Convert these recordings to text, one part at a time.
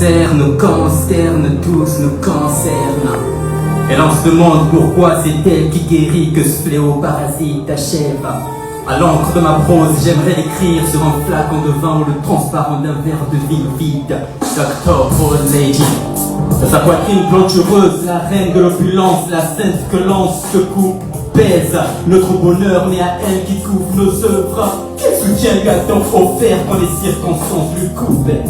cancer nous consterne, tous nous concerne. Et l'on se demande pourquoi c'est elle qui guérit que ce fléau parasite achève. À l'encre de ma prose, j'aimerais l'écrire sur un flacon de vin ou le transparent d'un verre de vin vide. Dr. Old Lady, dans sa poitrine plantureuse, la reine de l'opulence, la sainte que lance, secoue, pèse. Notre bonheur n'est à elle qui couvre nos œuvres. Quel soutien lui a-t-on offert quand les circonstances lui coupaient?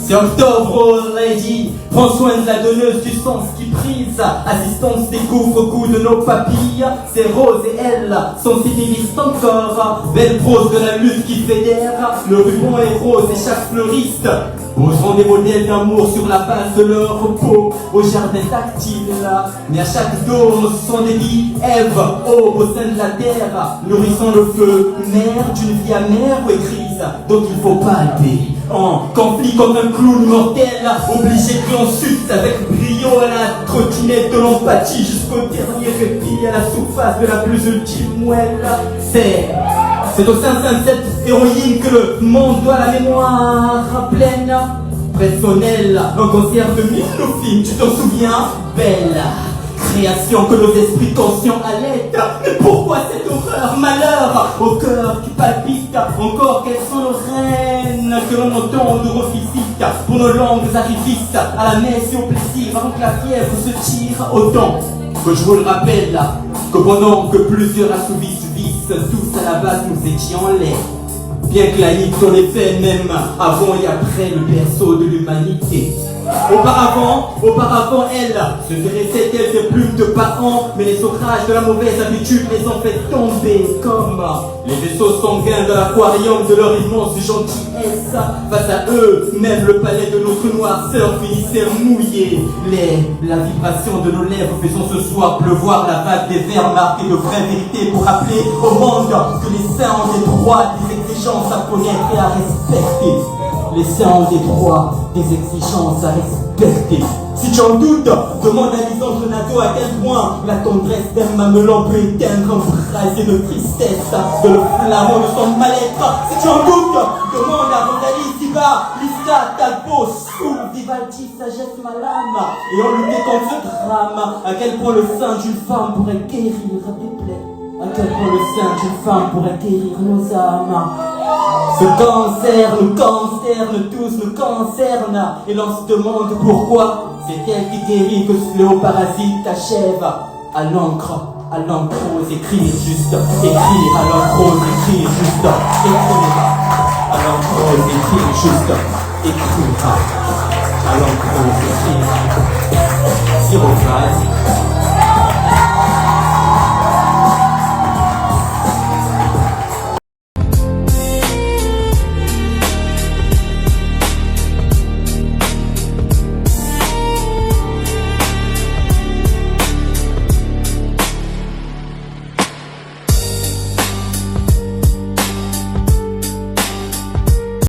C'est Octobre, Old Lady, prends soin de la donneuse du sens qui prise. Assistance découvre au cou de nos papilles. C'est Rose et elle, sensibilisent encore. Belle prose de la lutte qui fédère. Le ruban est rose et chaque fleuriste poseront des modèles d'amour sur la base de leur peau. Au jardin tactile, mais à chaque dôme sont des vies. Ève, aube au sein de la terre, nourrissant le feu, mère d'une vie amère ou crise dont il faut palper. En conflit comme un clown mortel, obligé que l'on suce avec brio à la trottinette de l'empathie jusqu'au dernier répit à la surface de la plus ultime moelle. C'est au sein de cette héroïne que le monde doit la mémoire pleine. Personnelle, un concert de mille films, tu t'en souviens? Belle création que nos esprits conscients allaitent. Mais pourquoi cette horreur, malheur au cœur qui palpite? Encore quelles sont nos reines que l'on entend nous revisite pour nos langues arrivistes à la messe et au plaisir avant que la fièvre se tire. Autant que je vous le rappelle que pendant que plusieurs assouvissent vices, tous à la base nous étions laids. Bien que laïque son effet même avant et après le berceau de l'humanité. Auparavant, elle se dressait telle des plumes de parents, mais les outrages de la mauvaise habitude les ont fait tomber comme les vaisseaux sanguins de l'aquarium de leur immense gentillesse. Face à eux, même le palais de notre noirceur finissait mouillé. La vibration de nos lèvres faisant ce soir pleuvoir la vague des vers marqués de vraies vérités pour rappeler au monde que les saints ont des droits, des exigences à connaître et à respecter. Les saints ont des droits, des exigences à respecter. Si tu en doutes, demande à Lisandre Nadeau à quel point la tendresse d'un mamelon peut éteindre un brasier de tristesse, de le flamant de son mal-être. Si tu en doutes, demande à Rosalie Ziba, Lisa Talbot, Soul, Vivaldi, Sagesse Malame, et on luttait contre ce drame, à quel point le sein d'une femme pourrait guérir des plaies. À quel point le sein d'une femme pourrait guérir nos âmes. Ce cancer nous concerne, tous nous concerne. Et l'on se demande pourquoi c'est elle qui guérit que ce fléau parasite achève. À l'encre rose, écrire juste. Écrire à l'encre rose, écrire juste. Écrire à l'encre rose, écrire juste. Écrire à l'encre rose, écrire. 05